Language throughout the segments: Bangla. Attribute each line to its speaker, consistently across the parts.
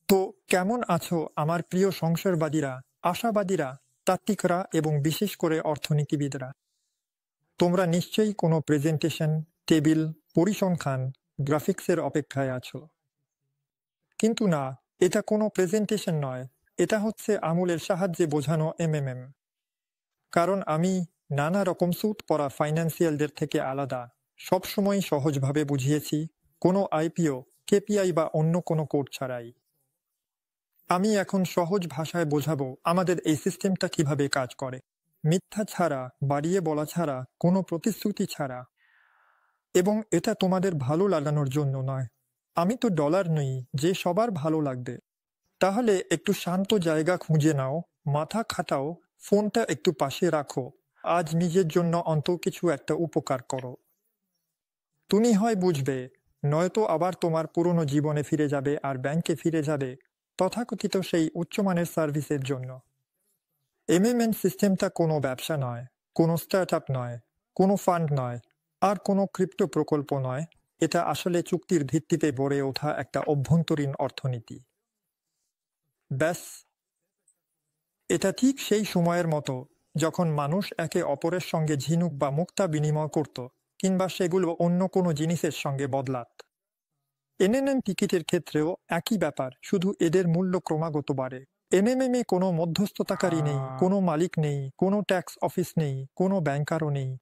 Speaker 1: তো কেমন আছো আমার প্রিয় সংসারবাদীরা, আশাবাদীরা, তাত্ত্বিকরা এবং বিশেষ করে অর্থনীতিবিদরা? তোমরা নিশ্চয়ই কোনো প্রেজেন্টেশন, টেবিল, পরিসংখ্যান, গ্রাফিক্সের অপেক্ষায় আছো। কিন্তু না, এটা কোনো প্রেজেন্টেশন নয়, এটা হচ্ছে আঙুলের সাহায্যে বোঝানো এমএমএম। কারণ আমি নানা রকম স্যুট পরা ফাইন্যান্সিয়ালদের থেকে আলাদা সবসময় সহজভাবে বুঝিয়েছি, কোনো আইপিও, কেপিআই বা অন্য কোনো কোড ছাড়াই। আমি এখন সহজ ভাষায় বোঝাবো আমাদের এই সিস্টেমটা কিভাবে কাজ করে, মিথ্যা ছাড়া, বাড়িয়ে বলা ছাড়া, কোনো প্রতিশ্রুতি ছাড়া। এবং এটা তোমাদের ভালো লাগানোর জন্য নয়। আমি তো ডলার নই যে সবার ভালো লাগবে। তাহলে একটু শান্ত জায়গা খুঁজে নাও, মাথা খাটাও, ফোনটা একটু পাশে রাখো। আজ নিজের জন্য অন্তত কিছু একটা উপকার করো। তুমি হয় বুঝবে, নয়তো আবার তোমার পুরনো জীবনে ফিরে যাবে আর ব্যাংকে ফিরে যাবে তথাকথিত সেই উচ্চমানের সার্ভিসের জন্য। এমএমএন সিস্টেমটা কোনো ব্যবসা নয়, কোনো স্টার্ট আপ নয়, কোনো ফান্ড নয়, আর কোনো ক্রিপ্টো প্রকল্প নয়। এটা আসলে চুক্তির ভিত্তিতে গড়ে ওঠা একটা অভ্যন্তরীণ অর্থনীতি। ব্যাস, এটা ঠিক সেই সময়ের মতো যখন মানুষ একে অপরের সঙ্গে ঝিনুক বা মুক্তা বিনিময় করত, কিংবা সেগুলো অন্য কোনো জিনিসের সঙ্গে বদলাত। এনএনএম টিকিটের ক্ষেত্রেও একই ব্যাপার, শুধু এদের মূল্য ক্রমাগত বাড়ে। এনএমএম এ কোনো মধ্যস্থতাকারী নেই, কোনো মালিক নেই, কোনো ট্যাক্স অফিস নেই, কোনো ব্যাংকারও নেই।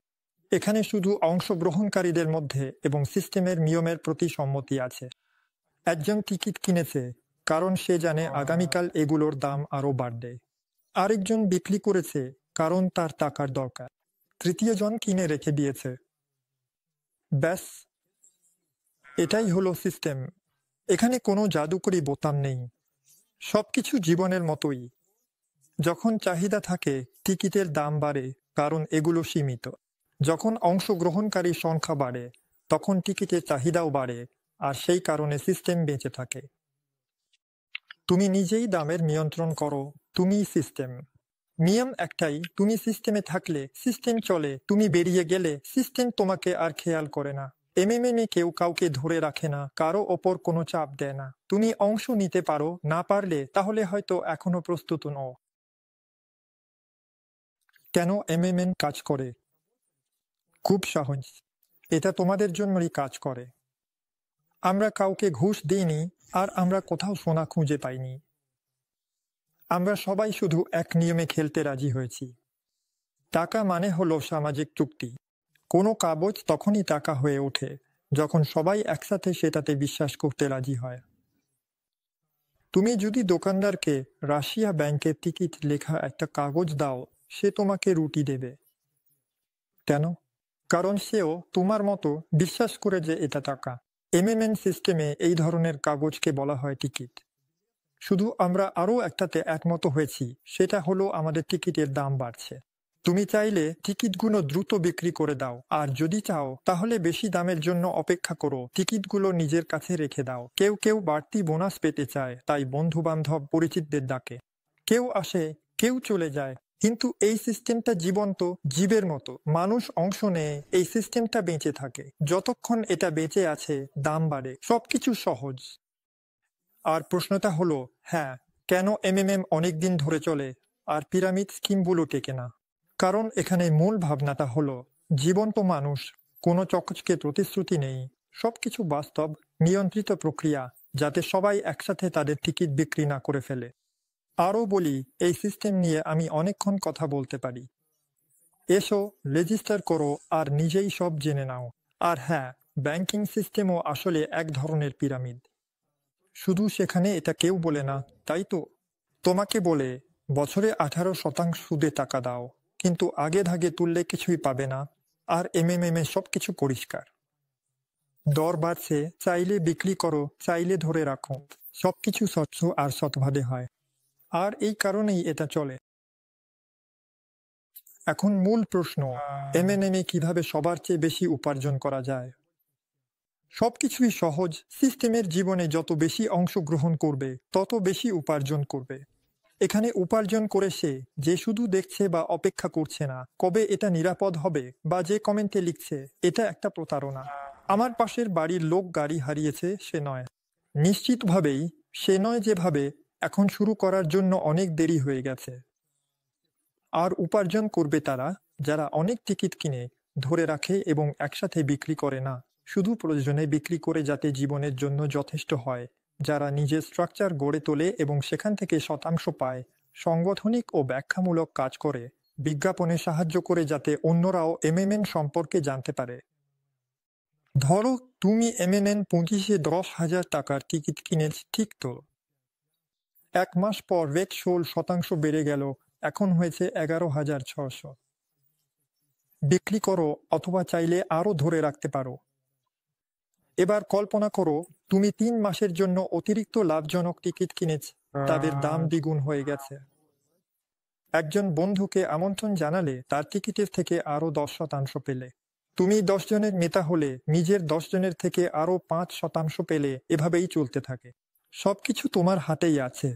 Speaker 1: এখানে শুধু অংশগ্রহণকারীদের মধ্যে এবং সিস্টেমের নিয়মের প্রতি সম্মতি আছে। একজন টিকিট কিনেছে কারণ সে জানে আগামীকাল এগুলোর দাম আরও বাড়বে। আরেকজন বিক্রি করেছে কারণ তার টাকার দরকার। তৃতীয় জন কিনে রেখে দিয়েছে। ব্যাস, এটাই হলো সিস্টেম। এখানে কোনো জাদুকরি বোতাম নেই। সবকিছু জীবনের মতোই। যখন চাহিদা থাকে টিকিটের দাম বাড়ে, কারণ এগুলো সীমিত। যখন অংশগ্রহণকারী সংখ্যা বাড়ে তখন টিকিটের চাহিদাও বাড়ে, আর সেই কারণে সিস্টেম বেঁচে থাকে। তুমি নিজেই দামের নিয়ন্ত্রণ করো, তুমিই সিস্টেম। নিয়ম একটাই, তুমি সিস্টেমে থাকলে সিস্টেম চলে, তুমি বেরিয়ে গেলে সিস্টেম তোমাকে আর খেয়াল করে না। এমএমএমে কেউ কাউকে ধরে রাখে না, কারো ওপর কোনো চাপ দেয় না। তুমি অংশ নিতে পারো, না পারলে তাহলে হয়তো এখনো প্রস্তুত নও। কেন এমএমএম কাজ করে? খুব সহজ, এটা তোমাদের জন্যই কাজ করে। আমরা কাউকে ঘুষ দিইনি, আর আমরা কোথাও সোনা খুঁজে পাইনি। আমরা সবাই শুধু এক নিয়মে খেলতে রাজি হয়েছি। টাকা মানে হলো সামাজিক চুক্তি। কোনো কাগজ তখনই টাকা হয়ে ওঠে যখন সবাই একসাথে সেটাতে বিশ্বাস করতে রাজি হয়। তুমি যদি দোকানদারকে রাশিয়া ব্যাংকের টিকিট লেখা একটা কাগজ দাও, সে তোমাকে রুটি দেবে। কেন? কারণ সেও তোমার মতো বিশ্বাস করে যে এটা টাকা। এমএমএন সিস্টেমে এই ধরনের কাগজকে বলা হয় টিকিট। শুধু আমরা আরও একটাতে একমত হয়েছি, সেটা হলো আমাদের টিকিটের দাম বাড়ছে। তুমি চাইলে টিকিটগুলো দ্রুত বিক্রি করে দাও, আর যদি চাও তাহলে বেশি দামের জন্য অপেক্ষা করো, টিকিটগুলো নিজের কাছে রেখে দাও। কেউ কেউ বাড়তি বোনাস পেতে চায়, তাই বন্ধু বান্ধব পরিচিতদের ডাকে। কেউ আসে, কেউ চলে যায়, কিন্তু এই সিস্টেমটা জীবন্ত, জীবের মতো। মানুষ অংশ নেয়, এই সিস্টেমটা বেঁচে থাকে। যতক্ষণ এটা বেঁচে আছে দাম বাড়ে, সবকিছু সহজ। আর প্রশ্নটা হলো, হ্যাঁ, কেন এমএমএম অনেকদিন ধরে চলে আর পিরামিড স্কিমগুলো টেকে না? কারণ এখানে মূল ভাবনাটা হলো জীবন্ত মানুষ, কোনো চকচকে প্রতিশ্রুতি নেই, সবকিছু বাস্তব, নিয়ন্ত্রিত প্রক্রিয়া, যাতে সবাই একসাথে তাদের টিকিট বিক্রি না করে ফেলে। আরও বলি, এই সিস্টেম নিয়ে আমি অনেকক্ষণ কথা বলতে পারি। এসো, রেজিস্টার করো আর নিজেই সব জেনে নাও। আর হ্যাঁ, ব্যাংকিং সিস্টেমও আসলে এক ধরনের পিরামিড। শুধু সেখানে এটা কেউ বলে না, তাই তো? তোমাকে বলে বছরে 18% সুদে টাকা দাও, কিন্তু আগে ধাগে তুললে কিছুই পাবে না। আর এমএমএম এ সবকিছু পরিষ্কার। দর বাড়ছে, চাইলে বিক্রি করো, চাইলে ধরে রাখো। সবকিছু স্বচ্ছ আর সৎভাবে হয়। আর এই কারণেই এটা চলে। এখন মূল প্রশ্ন, এমএনএম এ কিভাবে সবার চেয়ে বেশি উপার্জন করা যায়? সবকিছুই সহজ। সিস্টেমের জীবনে যত বেশি অংশগ্রহণ করবে তত বেশি উপার্জন করবে। এখানে উপার্জন করে সে, যে শুধু দেখছে বা অপেক্ষা করছে না কবে এটা নিরাপদ হবে, বা যে কমেন্টে লিখছে এটা একটা প্রতারণা, আমার পাশের বাড়ির লোক গাড়ি হারিয়েছে, সে নয়। নিশ্চিতভাবেই সে নয় যেভাবে এখন শুরু করার জন্য অনেক দেরি হয়ে গেছে। আর উপার্জন করবে তারা যারা অনেক টিকিট কিনে ধরে রাখে এবং একসাথে বিক্রি করে না, শুধু প্রয়োজনে বিক্রি করে যাতে জীবনের জন্য যথেষ্ট হয়, যারা নিজের স্ট্রাকচার গড়ে তোলে এবং সেখান থেকে শতাংশ পায়, সাংগঠনিক ও ব্যাখ্যামূলক কাজ করে, বিজ্ঞাপনে সাহায্য করে যাতে অন্যরাও এমএমএন সম্পর্কে জানতে পারে। ধরো তুমি এমএমএন 25,000 টাকার টিকিট কিনেছ, ঠিক তো? 1 মাস পর রেট 16% বেড়ে গেল, এখন হয়েছে 11,600। বিক্রি করো অথবা চাইলে আরো ধরে রাখতে পারো। এবার কল্পনা করো তুমি 3 মাসের জন্য অতিরিক্ত লাভজনক টিকিট কিনেছ, তাদের দাম দ্বিগুণ হয়ে গেছে। একজন বন্ধুকে আমন্ত্রণ জানালে তার টিকিটের থেকে আরো 10% পেলে। তুমি 10 জনের নেতা হলে নিজের 10 জনের থেকে আরো 5% পেলে, এভাবেই চলতে থাকে। সবকিছু তোমার হাতেই আছে।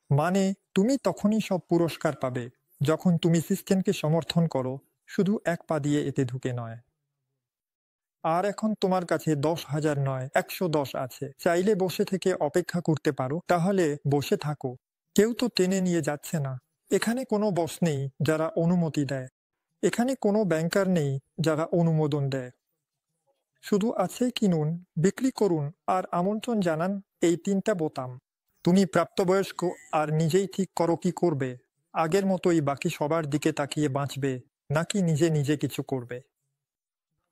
Speaker 1: মানে তুমি তখনই সব পুরস্কার পাবে যখন তুমি সিস্টেমকে সমর্থন করো, শুধু এক পা দিয়ে এতে ঢুকে নয়। আর এখন তোমার কাছে 10,000 নয়, 110 আছে। চাইলে বসে থেকে অপেক্ষা করতে পারো, তাহলে বসে থাকো। কেউ তো টেনে নিয়ে যাচ্ছে না। এখানে কোনো বস নেই যারা অনুমতি দেয়। এখানে কোনো ব্যাংকার নেই যারা অনুমোদন দেয়। শুধু আছে কিনুন, বিক্রি করুন আর আমন্ত্রণ জানান, এই 3টা বোতাম। তুমি প্রাপ্তবয়স্ক আর নিজেই ঠিক করো কি করবে। আগের মতোই বাকি সবার দিকে তাকিয়ে বাঁচবে, নাকি নিজে নিজে কিছু করবে।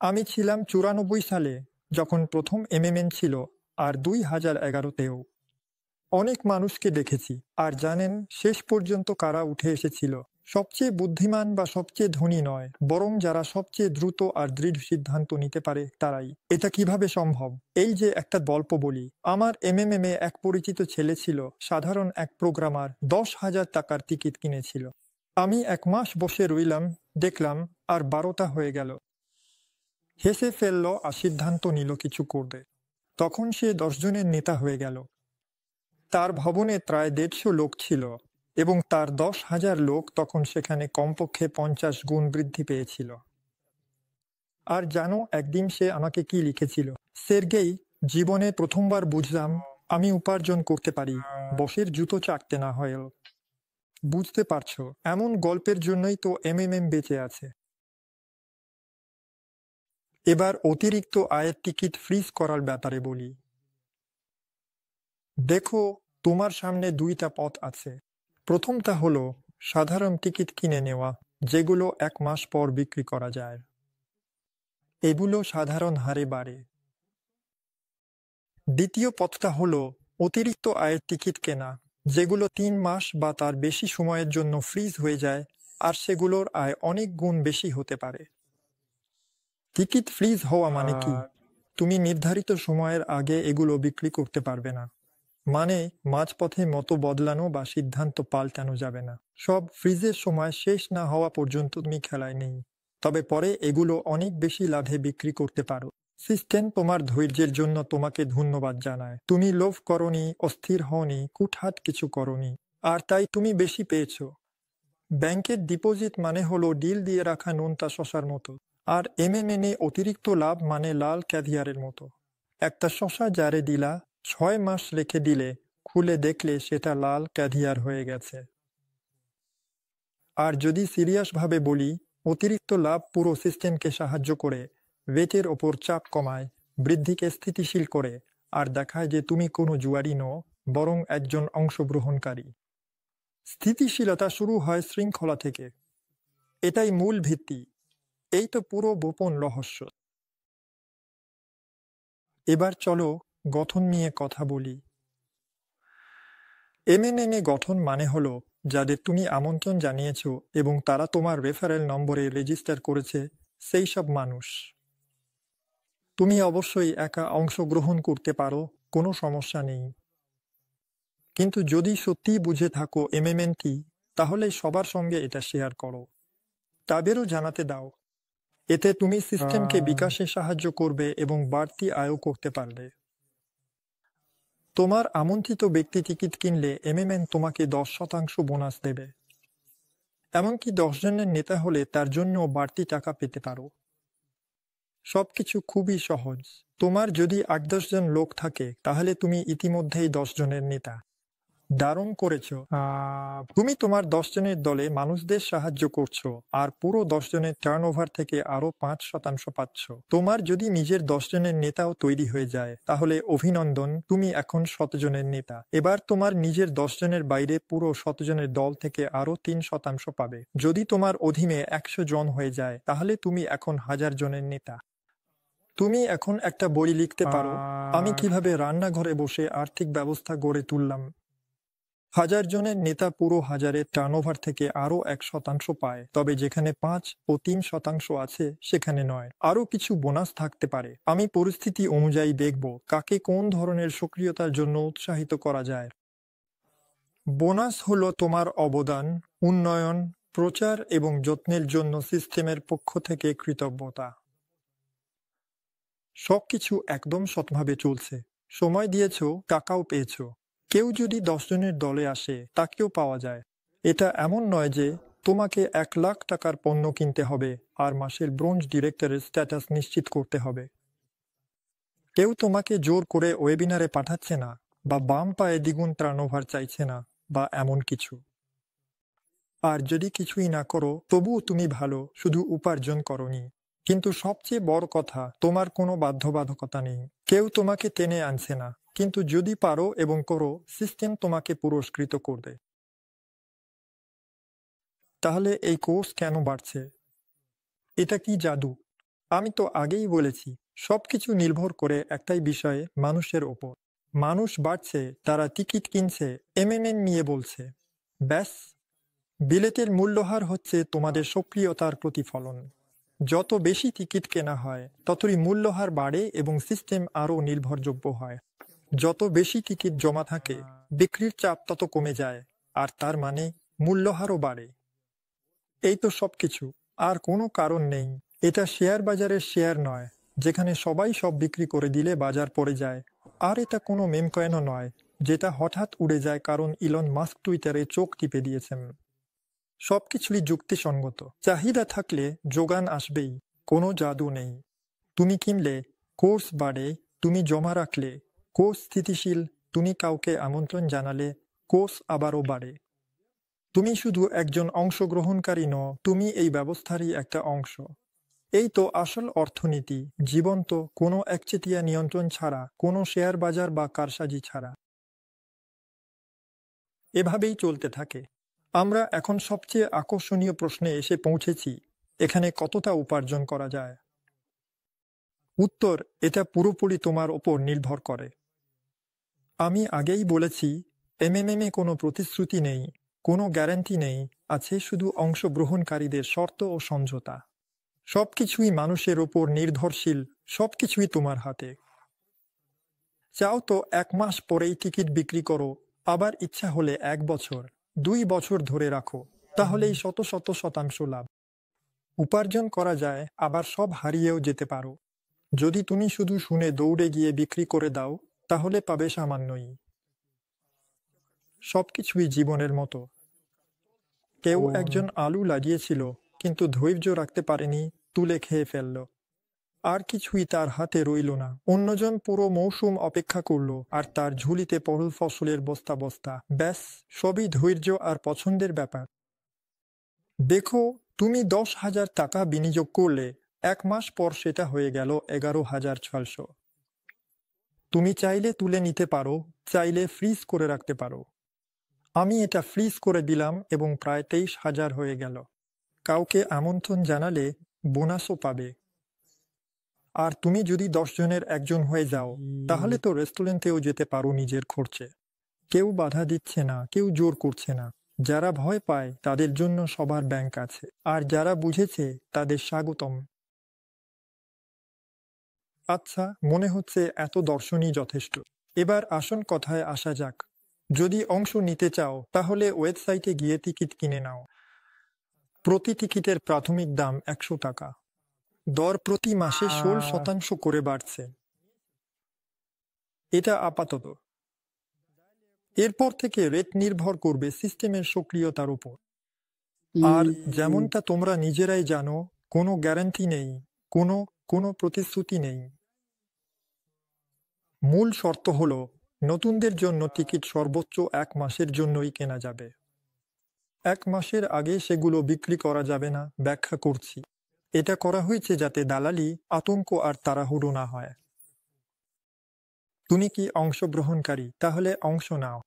Speaker 1: আমি ছিলাম 94 সালে যখন প্রথম এমএমএন ছিল, আর 2011-তেও। অনেক মানুষকে দেখেছি। আর জানেন শেষ পর্যন্ত কারা উঠে এসেছিল? সবচেয়ে বুদ্ধিমান বা সবচেয়ে ধনী নয়, বরং যারা সবচেয়ে দ্রুত আর দৃঢ় সিদ্ধান্ত নিতে পারে তারাই। এটা কিভাবে সম্ভব? এই যে একটা গল্প বলি। আমার এমএমএম-এ এক পরিচিত ছেলে ছিল, সাধারণ এক প্রোগ্রামার, 10,000 টাকার টিকিট কিনেছিল। আমি 1 মাস বসে রইলাম, দেখলাম, আর 12টা হয়ে গেল। হেসে ফেলল আর সিদ্ধান্ত নিল কিছু করবে। তখন সে 10 জনের নেতা হয়ে গেল। তার ভবনে প্রায় 150 লোক ছিল এবং তার 10,000 লোক তখন সেখানে কমপক্ষে 50 গুণ বৃদ্ধি পেয়েছিল। আর জানো একদিন সে আমাকে কি লিখেছিল? সের্গেই, জীবনে প্রথমবার বুঝলাম আমি উপার্জন করতে পারি, বসের জুতো চাটতে না হয়েও। বুঝতে পারছো, এমন গল্পের জন্যই তো এমএমএম বেঁচে আছে। এবার অতিরিক্ত আয়ের টিকিট ফ্রিজ করার ব্যাপারে বলি। দেখো, তোমার সামনে 2টা পথ আছে। প্রথমটা হলো সাধারণ টিকিট কিনে নেওয়া, যেগুলো 1 মাস পর বিক্রি করা যায়। এগুলো সাধারণ হারে বাড়ে। দ্বিতীয় পথটা হলো অতিরিক্ত আয়ের টিকিট কেনা, যেগুলো 3 মাস বা তার বেশি সময়ের জন্য ফ্রিজ হয়ে যায়, আর সেগুলোর আয় অনেক গুণ বেশি হতে পারে। টিকিট ফ্রিজ হওয়া মানে কি? তুমি নির্ধারিত সময়ের আগে এগুলো বিক্রি করতে পারবে না। মানে মাঝপথে মতো বদলানো বা সিদ্ধান্ত পাল্টানো যাবে না। সব ফ্রিজের সময় শেষ না হওয়া পর্যন্ত তুমি খেলায় নেই। তবে পরে এগুলো অনেক বেশি লাভে বিক্রি করতে পারো। সিস্টেম তোমার ধৈর্যের জন্য তোমাকে ধন্যবাদ জানায়। তুমি লোভ করনি, অস্থির হওনি, কুঠাট কিছু করনি, আর তাই তুমি বেশি পেয়েছো। ব্যাংকের ডিপোজিট মানে হলো ডিল দিয়ে রাখা নোনতা শশার মতো, আর এমএমএন-এ অতিরিক্ত লাভ মানে লাল ক্যাভিয়ারের মতো। একটা শশা জারে দিলা, 6 মাস রেখে দিলে, খুলে দেখলে সেটা লাল ক্যাভিয়ার হয়ে গেছে। আর যদি সিরিয়াসভাবে বলি, অতিরিক্ত লাভ পুরো সিস্টেমকে সাহায্য করে, রেটের ওপর চাপ কমায়, বৃদ্ধিকে স্থিতিশীল করে, আর দেখায় যে তুমি কোনো জুয়ারি নও, বরং একজন অংশগ্রহণকারী। স্থিতিশীলতা শুরু হয় শৃঙ্খলা থেকে। এটাই মূল ভিত্তি। এই তো পুরো গোপন রহস্য। এবার চলো গঠন নিয়ে কথা বলি। এমএনএম গঠন মানে হলো যাদের তুমি আমন্ত্রণ জানিয়েছ এবং তারা তোমার রেফারেল নম্বরে রেজিস্টার করেছে, সেই সব মানুষ। তুমি অবশ্যই একা অংশগ্রহণ করতে পারো, কোনো সমস্যা নেই। কিন্তু যদি সত্যিই বুঝে থাকো এমএমএন কি, তাহলে সবার সঙ্গে এটা শেয়ার করো। তাদেরও জানাতে দাও। এতে তুমি সিস্টেমকে বিকাশে সাহায্য করবে এবং বাড়তি আয়ও করতে পারবে। তোমার আমন্ত্রিত ব্যক্তি টিকিট কিনলে এমএমএন তোমাকে 10% বোনাস দেবে। এমনকি 10 জনের নেতা হলে তার জন্য বাড়তি টাকা পেতে পারো। সবকিছু খুবই সহজ। তোমার যদি ৮-১০ জন লোক থাকে তাহলে তুমি ইতিমধ্যেই ১০ জনের নেতা। দারুণ করেছো। তুমি তোমার ১০ জনের দলে মানুষদের সাহায্য করছো আর পুরো ১০ জনের টার্নওভার থেকে আরো ৫% পাচ্ছ। তোমার যদি নিজের ১০ জনের নেতাও তৈরি হয়ে যায় তাহলে অভিনন্দন, তুমি এখন ১০০ জনের নেতা। এবার তোমার নিজের ১০ জনের বাইরে পুরো ১০০ জনের দল থেকে আরো ৩% পাবে। যদি তোমার অধীনে ১০০ জন হয়ে যায় তাহলে তুমি এখন ১০০০ জনের নেতা। তুমি এখন একটা বই লিখতে পারো, আমি কিভাবে রান্নাঘরে বসে আর্থিক ব্যবস্থা গড়ে তুললাম। ১০০০ জনের নেতা পুরো ১০০০-এর টার্নওভার থেকে আরও ১% পায়, তবে যেখানে ৫ ও ৩% আছে সেখানে নয়। আরও কিছু বোনাস থাকতে পারে। আমি পরিস্থিতি অনুযায়ী দেখব কাকে কোন ধরনের সক্রিয়তার জন্য উৎসাহিত করা যায়। বোনাস হলো তোমার অবদান, উন্নয়ন, প্রচার এবং যত্নের জন্য সিস্টেমের পক্ষ থেকে কৃতজ্ঞতা। সবকিছু একদম সৎভাবে চলছে। সময় দিয়েছো, টাকাও পেয়েছো। কেউ যদি ১০ জনের দলে আসে তাকেও পাওয়া যায়। এটা এমন নয় যে তোমাকে ১,০০,০০০ টাকার পণ্য কিনতে হবে আর মাসের ব্রোঞ্জ ডিরেক্টরের স্ট্যাটাস নিশ্চিত করতে হবে। কেউ তোমাকে জোর করে ওয়েবিনারে পাঠাচ্ছে না, বা বাম পায়ে দ্বিগুণ টার্নওভার চাইছে না, বা এমন কিছু। আর যদি কিছুই না করো তবুও তুমি ভালো, শুধু উপার্জন করনি। কিন্তু সবচেয়ে বড় কথা, তোমার কোনো বাধ্যবাধকতা নেই। কেউ তোমাকে টেনে আনছে না, কিন্তু যদি পারো এবং করো, সিস্টেম তোমাকে পুরস্কৃত করবে। তাহলে এই কোর্স কেন বাড়ছে? এটা কি জাদু? আমি তো আগেই বলেছি, সবকিছু নির্ভর করে একটাই বিষয়ে, মানুষের ওপর। মানুষ বাড়ছে, তারা টিকিট কিনছে, এমএমএন নিয়ে বলছে। ব্যাস, বিলেতের মূল্যহার হচ্ছে তোমাদের সক্রিয়তার প্রতিফলন। যত বেশি টিকিট কেনা হয় ততই মূল্যহার বাড়ে এবং সিস্টেম আরও নির্ভরযোগ্য হয়। যত বেশি টিকিট জমা থাকে, বিক্রির চাপ তত কমে যায়, আর তার মানে মূল্যহারও বাড়ে। এই তো সবকিছু, আর কোনো কারণ নেই। এটা শেয়ার বাজারের শেয়ার নয়, যেখানে সবাই সব বিক্রি করে দিলে বাজার পড়ে যায়। আর এটা কোনো মেম কয়েনও নয়, যেটা হঠাৎ উড়ে যায় কারণ ইলন মাস্ক টুইটারে চোখ টিপে দিয়েছেন। সবকিছুই যুক্তিসঙ্গত। চাহিদা থাকলে যোগান আসবেই, কোনো জাদু নেই। তুমি কিনলে কোর্স বাড়ে, তুমি জমা রাখলে কোর্স স্থিতিশীল, তুমি কাউকে আমন্ত্রণ জানালে কোর্স আবারও বাড়ে। তুমি শুধু একজন অংশগ্রহণকারী নও, তুমি এই ব্যবস্থারই একটা অংশ। এই তো আসল অর্থনীতি, জীবন্ত, কোনো একচেটিয়া নিয়ন্ত্রণ ছাড়া, কোনো শেয়ার বাজার বা কারসাজি ছাড়া। এভাবেই চলতে থাকে। আমরা এখন সবচেয়ে আকর্ষণীয় প্রশ্নে এসে পৌঁছেছি, এখানে কতটা উপার্জন করা যায়? উত্তর, এটা পুরোপুরি তোমার ওপর নির্ভর করে। আমি আগেই বলেছি, এমএমএমে কোনো প্রতিশ্রুতি নেই, কোনো গ্যারান্টি নেই, আছে শুধু অংশগ্রহণকারীদের শর্ত ও সমঝোতা। সবকিছুই মানুষের ওপর নির্ভরশীল, সবকিছুই তোমার হাতে। চাও তো ১ মাস পরেই টিকিট বিক্রি করো, আবার ইচ্ছা হলে ১ বছর, ২ বছর ধরে রাখো, তাহলেই শত শত শতাংশ লাভ। উপার্জন করা যায়, আবার সব হারিয়েও যেতে পারো। যদি তুমি শুধু শুনে দৌড়ে গিয়ে বিক্রি করে দাও, তাহলে পাবে সামান্যই। সবকিছুই জীবনের মতো। কেউ একজন আলু লাগিয়েছিল, কিন্তু ধৈর্য রাখতে পারেনি, তুলে খেয়ে ফেলল। আর কিছুই তার হাতে রইল না। অন্যজন পুরো মৌসুম অপেক্ষা করলো, আর তার ঝুলিতে পড়ল ফসলের বস্তা বস্তা। ব্যাস, সবই ধৈর্য আর পছন্দের ব্যাপার। দেখো, তুমি ১০,০০০ টাকা বিনিয়োগ করলে, ১ মাস পর সেটা হয়ে গেল ১১,৬০০। তুমি চাইলে তুলে নিতে পারো, চাইলে ফ্রিজ করে রাখতে পারো। আমি এটা ফ্রিজ করে দিলাম এবং প্রায় ২৩,০০০ হয়ে গেল। কাউকে আমন্ত্রণ জানালে বোনাসও পাবে। আর তুমি যদি ১০ জনের একজন হয়ে যাও, তাহলে তো রেস্টুরেন্টেও যেতে পারো নিজের খরচে। কেউ বাধা দিচ্ছে না, কেউ জোর করছে না। যারা ভয় পায় তাদের জন্য সবার ব্যাংক আছে, আর যারা বুঝেছে তাদের স্বাগতম। আচ্ছা, মনে হচ্ছে এত দর্শনই যথেষ্ট। এবার আসল কথায় আসা যাক। যদি অংশ নিতে চাও তাহলে ওয়েবসাইটে গিয়ে টিকিট কিনে নাও। প্রতি টিকিটের প্রাথমিক দাম ১০০ টাকা। দর প্রতি মাসে ১৬% করে বাড়ছে। এটা আপাতত। এরপর থেকে রেট নির্ভর করবে সিস্টেমের সক্রিয়তার উপর। আর যেমনটা তোমরা নিজেরাই জানো, কোনো গ্যারান্টি নেই, কোনো কোনো প্রতিশ্রুতি নেই। মূল শর্ত হলো নতুনদের জন্য টিকিট সর্বোচ্চ 1 মাসের জন্যই কেনা যাবে। 1 মাসের আগে সেগুলো বিক্রি করা যাবে না। ব্যাখ্যা করছি। এটা করা হয়েছে যাতে দালালি, আতঙ্ক আর তাড়াহুড়ো না হয়। তুমি কি অংশগ্রহণকারী? তাহলে অংশ নাও।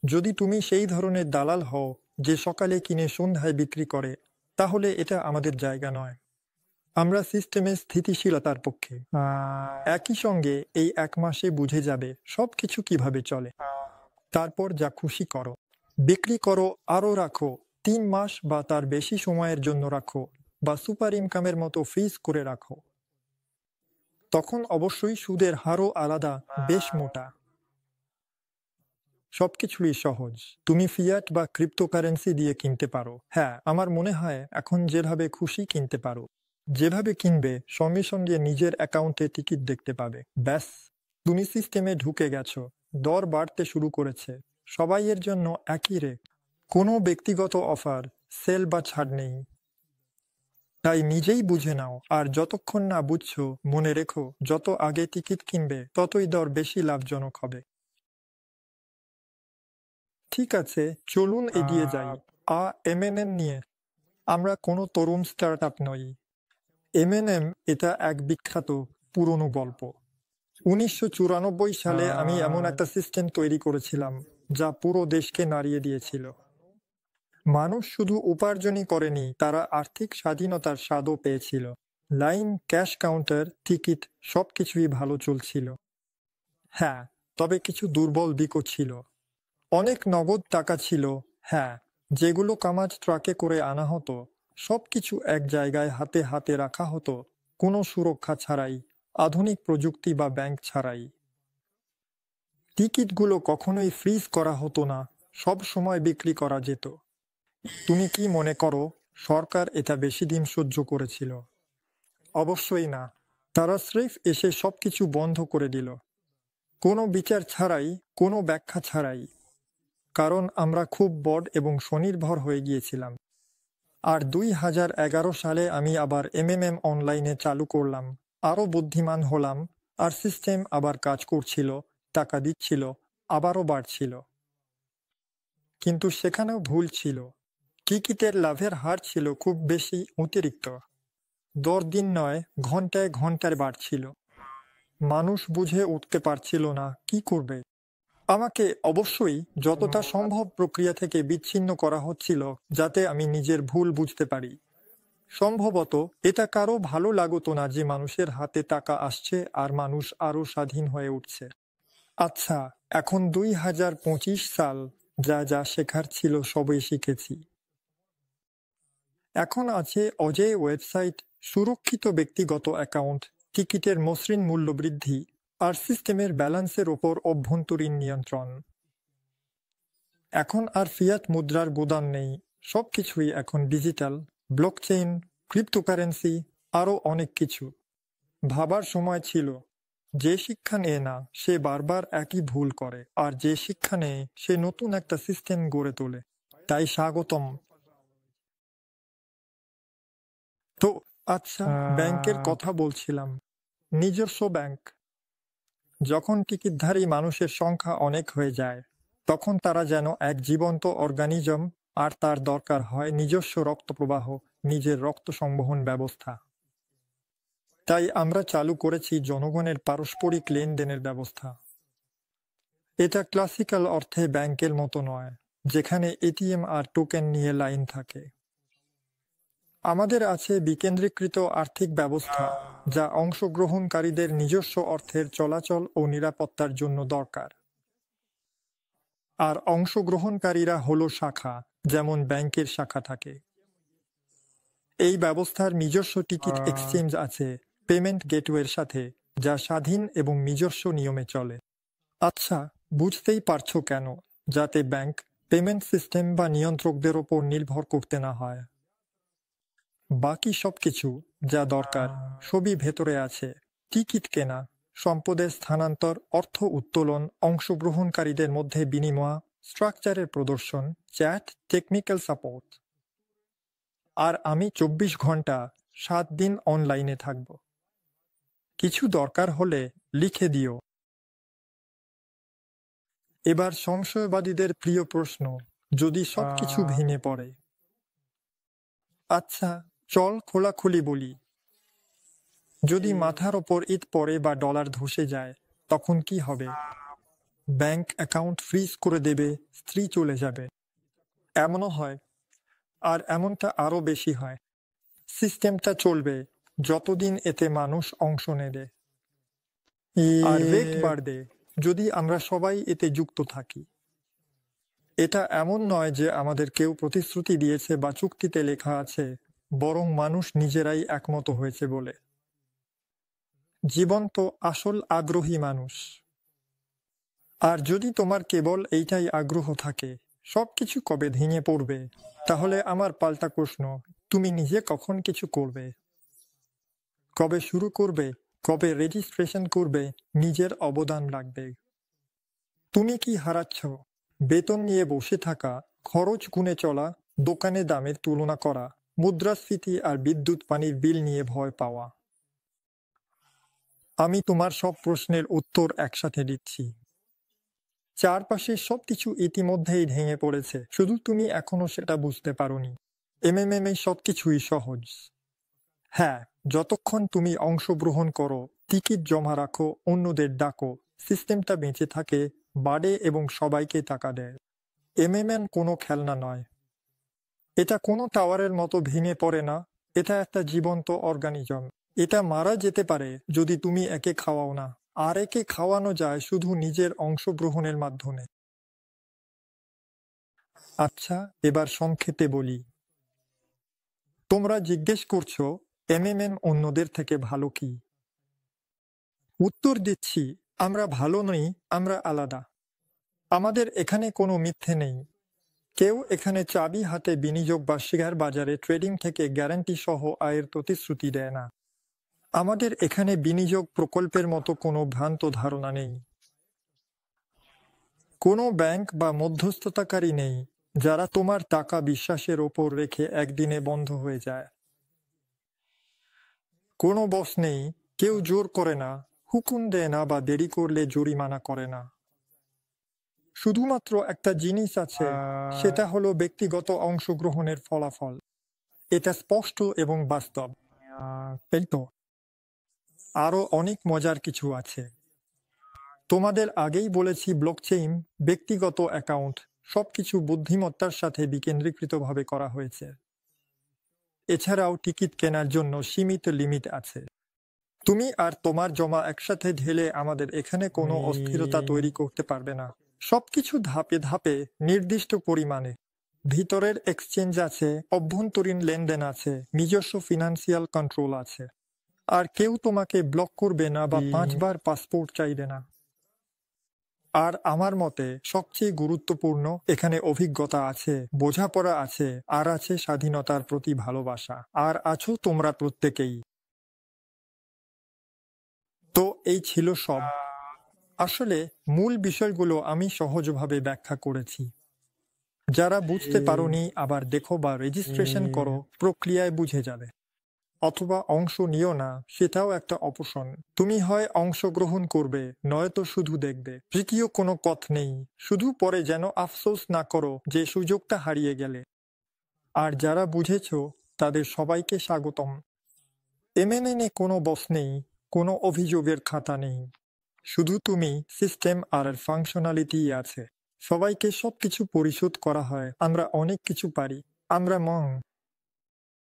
Speaker 1: যদি তুমি সেই ধরনের দালাল হও যে সকালে কিনে সন্ধ্যায় বিক্রি করে, তাহলে এটা আমাদের জায়গা নয়। আমরা সিস্টেমের স্থিতিশীলতার পক্ষে। একই সঙ্গে এই 1 মাসে বুঝে যাবে সবকিছু কিভাবে চলে। তারপর যা খুশি করো। বিক্রি করো, আরও রাখো, 3 মাস বা তার বেশি সময়ের জন্য রাখো, বা সুপার ইনকামের মতো ফ্রিজ করে রাখো। তখন অবশ্যই সুদের হারও আলাদা, বেশ মোটা। সবকিছুই সহজ। তুমি ফিয়াট বা ক্রিপ্টোকারেন্সি দিয়ে কিনতে পারো। হ্যাঁ, আমার মনে হয় এখন যেভাবে খুশি কিনতে পারো। যেভাবে কিনবে সঙ্গে সঙ্গে নিজের অ্যাকাউন্টে টিকিট দেখতে পাবে। ব্যাস, তুমি সিস্টেমে ঢুকে গেছো। দর বাড়তে শুরু করেছে। সবাই এর জন্য একই রেট। কোনো ব্যক্তিগত অফার, সেল বা ছাড় নেই। তাই নিজেই বুঝে নাও। আর যতক্ষণ না বুঝছো, মনে রেখো, যত আগে টিকিট কিনবে ততই দর বেশি লাভজনক হবে। ঠিক আছে, চলুন এগিয়ে যাই। এমএনএম নিয়ে। আমরা কোনো তরুণ স্টার্টআপ নই। এমএনএম এটা এক বিখ্যাত পুরনো গল্প। 1994 সালে আমি এমন একটা সিস্টেম তৈরি করেছিলাম যা পুরো দেশকে নাড়িয়ে দিয়েছিল। মানুষ শুধু উপার্জনই করেনি, তারা আর্থিক স্বাধীনতার স্বাদও পেয়েছিল। লাইন, ক্যাশ কাউন্টার, টিকিট সবকিছুই ভালো চলছিল। হ্যাঁ, তবে কিছু দুর্বল দিকও ছিল। অনেক নগদ টাকা ছিল, হ্যাঁ, যেগুলো কামাজ ট্রাকে করে আনা হতো। সবকিছু এক জায়গায় হাতে হাতে রাখা হতো, কোনো সুরক্ষা ছাড়াই, আধুনিক প্রযুক্তি বা ব্যাংক ছাড়াই। টিকিটগুলো কখনোই ফ্রিজ করা হতো না, সব সময় বিক্রি করা যেত। তুমি কি মনে করো সরকার এটা বেশি দিন সহ্য করেছিল? অবশ্যই না। তারা স্রেফ এসে সবকিছু বন্ধ করে দিল, কোনো বিচার ছাড়াই, কোনো ব্যাখ্যা ছাড়াই। কারণ আমরা খুব বড় এবং স্বনির্ভর হয়ে গিয়েছিলাম। আর 2011 সালে আমি আবার এমএমএম অনলাইনে চালু করলাম, আরও বুদ্ধিমান হলাম, আর সিস্টেম আবার কাজ করছিল, টাকা দিচ্ছিল, আবারও বাড়ছিল। কিন্তু সেখানেও ভুল ছিল। টিকিটের লাভের হার ছিল খুব বেশি অতিরিক্ত। দর দিন নয়, ঘন্টায় ঘন্টায় বাড়ছিল। মানুষ বুঝে উঠতে পারছিল না কি করবে। আমাকে অবশ্যই যতটা সম্ভব প্রক্রিয়া থেকে বিচ্ছিন্ন করা হচ্ছিল, যাতে আমি নিজের ভুল বুঝতে পারি। সম্ভবত এটা কারো ভালো লাগতো না যে মানুষের হাতে টাকা আসছে আর মানুষ আরো স্বাধীন হয়ে উঠছে। আচ্ছা, এখন 2025 সাল, যা যা শেখার ছিল সবই শিখেছি। এখন আছে অজেয় ওয়েবসাইট, সুরক্ষিত ব্যক্তিগত অ্যাকাউন্ট, টিকিটের মসৃণ মূল্য বৃদ্ধি, আর সিস্টেমের ব্যালেন্সের ওপর অভ্যন্তরীণ নিয়ন্ত্রণ। এখন আর ফিয়াট মুদ্রার গোদাম নেই, সবকিছুই এখন ডিজিটাল, ব্লকচেইন, ক্রিপ্টোকারেন্সি, আরও অনেক কিছু। ভাবার সময় ছিল, যে শিক্ষা নেয় না সে বারবার একই ভুল করে, আর যে শিক্ষা নেয় সে নতুন একটা সিস্টেম গড়ে তোলে। তাই স্বাগতম। তো আচ্ছা, ব্যাংকের কথা বলছিলাম। নিজস্ব ব্যাংক। যখন টিকিটধারী মানুষের সংখ্যা অনেক হয়ে যায়, তখন তারা যেন এক জীবন্ত অর্গানিজম, আর তার দরকার হয় নিজস্ব রক্ত প্রবাহ, নিজের রক্ত সংবহন ব্যবস্থা। তাই আমরা চালু করেছি জনগণের পারস্পরিক লেনদেনের ব্যবস্থা। এটা ক্লাসিক্যাল অর্থে ব্যাংকের মতো নয়, যেখানে এটিএম আর টোকেন নিয়ে লাইন থাকে। আমাদের আছে বিকেন্দ্রীকৃত আর্থিক ব্যবস্থা, যা অংশগ্রহণকারীদের নিজস্ব অর্থের চলাচল ও নিরাপত্তার জন্য দরকার। আর অংশগ্রহণকারীরা হলো শাখা, যেমন ব্যাংকের শাখা থাকে। এই ব্যবস্থার নিজস্ব টিকিট এক্সচেঞ্জ আছে পেমেন্ট গেটওয়ের সাথে, যা স্বাধীন এবং নিজস্ব নিয়মে চলে। আচ্ছা, বুঝতেই পারছো কেন, যাতে ব্যাংক, পেমেন্ট সিস্টেম বা নিয়ন্ত্রকদের ওপর নির্ভর করতে না হয়। বাকি সবকিছু যা দরকার সবই ভেতরে আছে। টিকিট কেনা, সম্পদের স্থানান্তর, অর্থ উত্তোলন, অংশগ্রহণকারীদের মধ্যে বিনিময়, স্ট্রাকচারের প্রদর্শন, চ্যাট, টেকনিক্যাল সাপোর্ট। আর আমি 24 ঘন্টা 7 দিন অনলাইনে থাকব। কিছু দরকার হলে লিখে দিও। এবার সংশয়বাদীদের প্রিয় প্রশ্ন, যদি সবকিছু ভেঙে পড়ে? আচ্ছা, চল খোলাখুলি বলি। যদি মাথার ওপর ইট পড়ে বা ডলার ধসে যায়, তখন কি হবে? ব্যাংক অ্যাকাউন্ট ফ্রিজ করে দেবে, স্ত্রী চলে যাবে। এমনও হয়, আর এমনটা আরো বেশি হয়। সিস্টেমটা চলবে যতদিন এতে মানুষ অংশ নেবে, আর রেট বাড়বে যদি আমরা সবাই এতে যুক্ত থাকি। এটা এমন নয় যে আমাদের কেউ প্রতিশ্রুতি দিয়েছে বা চুক্তিতে লেখা আছে, বরং মানুষ নিজেরাই একমত হয়েছে বলে। জীবন্ত আসল আগ্রহী মানুষ। আর যদি তোমার কেবল এইটাই আগ্রহ থাকে, সবকিছু কবে ভেঙে পড়বে, তাহলে আমার পাল্টা প্রশ্ন, তুমি নিজে কখন কিছু করবে? কবে শুরু করবে? কবে রেজিস্ট্রেশন করবে? নিজের অবদান রাখবে। তুমি কি হারাচ্ছ? বেতন নিয়ে বসে থাকা, খরচ গুনে চলা, দোকানে দামের তুলনা করা, মুদ্রাস্ফীতি আর বিদ্যুৎ পানির বিল নিয়ে ভয় পাওয়া। আমি তোমার সব প্রশ্নের উত্তর একসাথে দিচ্ছি। চারপাশে সবকিছু ইতিমধ্যেই ভেঙে পড়েছে, শুধু তুমি এখনো সেটা বুঝতে পারোনি। এমএমএম সবকিছুই সহজ। হ্যাঁ, যতক্ষণ তুমি অংশগ্রহণ করো, টিকিট জমা রাখো, অন্যদের ডাকো, সিস্টেমটা বেঁচে থাকে, বাড়ে এবং সবাইকে টাকা দেয়। এমএমএন কোনো খেলনা নয়। এটা কোনো টাওয়ারের মতো ভেঙে পড়ে না। এটা একটা জীবন্ত অর্গানিজম। এটা মারা যেতে পারে যদি তুমি একে খাওয়াও না, আর একে খাওয়ানো যায় শুধু নিজের অংশগ্রহণের মাধ্যমে। আচ্ছা, এবার সংক্ষেপে বলি। তোমরা জিজ্ঞেস করছো এমএমএম অন্যদের থেকে ভালো কি? উত্তর দিচ্ছি, আমরা ভালো নই, আমরা আলাদা। আমাদের এখানে কোনো মিথ্যে নেই। কেউ এখানে চাবি হাতে বিনিয়োগ বা শেয়ার বাজারে ট্রেডিং থেকে গ্যারান্টি সহ আয়ের প্রতিশ্রুতি দেয় না। আমাদের এখানে বিনিয়োগ প্রকল্পের মতো কোনো ভ্রান্ত ধারণা নেই। কোনো ব্যাংক বা মধ্যস্থতাকারী নেই যারা তোমার টাকা বিশ্বাসের ওপর রেখে একদিনে বন্ধ হয়ে যায়। কোনো বস নেই, কেউ জোর করে না, হুকুম দেয় না বা দেরি করলে জরিমানা করে না। শুধুমাত্র একটা জিনিস আছে, সেটা হলো ব্যক্তিগত অংশগ্রহণের ফলাফল। এটা স্পষ্ট এবং বাস্তব। এই তো, আরো অনেক মজার কিছু আছে। তোমাদের আগেই বলেছি, ব্লকচেইন, ব্যক্তিগত অ্যাকাউন্ট, সবকিছু বুদ্ধিমত্তার সাথে বিকেন্দ্রীকৃতভাবে করা হয়েছে। এছাড়াও টিকিট কেনার জন্য সীমিত লিমিট আছে। তুমি আর তোমার জমা একসাথে ঢেলে আমাদের এখানে কোনো অস্থিরতা তৈরি করতে পারবে না। সবকিছু ধাপে ধাপে, নির্দিষ্ট পরিমাণে। ভিতরের এক্সচেঞ্জ আছে, অভ্যন্তরীণ লেনদেন আছে, নিজস্ব ফিনান্সিয়াল কন্ট্রোল আছে। আর কেউ তোমাকে ব্লক করবে না বা 5 বার পাসপোর্ট চাইবে না। আর আমার মতে সবচেয়ে গুরুত্বপূর্ণ, এখানে অভিজ্ঞতা আছে, বোঝাপড়া আছে, আর আছে স্বাধীনতার প্রতি ভালোবাসা, আর আছো তোমরা প্রত্যেকেই। তো এই ছিল সব। আসলে মূল বিষয়গুলো আমি সহজভাবে ব্যাখ্যা করেছি। যারা বুঝতে পারোনি, আবার দেখো বা রেজিস্ট্রেশন করো, প্রক্রিয়ায় বুঝে যাবে। অথবা অংশ নিও না, সেটাও একটা অপশন। তুমি হয় অংশগ্রহণ করবে, নয়তো শুধু দেখবে। তৃতীয় কোনো পথ নেই। শুধু পরে যেন আফসোস না করো যে সুযোগটা হারিয়ে গেলে। আর যারা বুঝেছো, তাদের সবাইকে স্বাগতম। এমএনএনে কোনো বস নেই, কোনো অভিযোগের খাতা নেই। শুধু তুমি, সিস্টেম আর ফাংশনালিটি আছে। সবাইকে সবকিছু পরিশোধ করা হয়। আমরা অনেক কিছু পারি। আমরা মং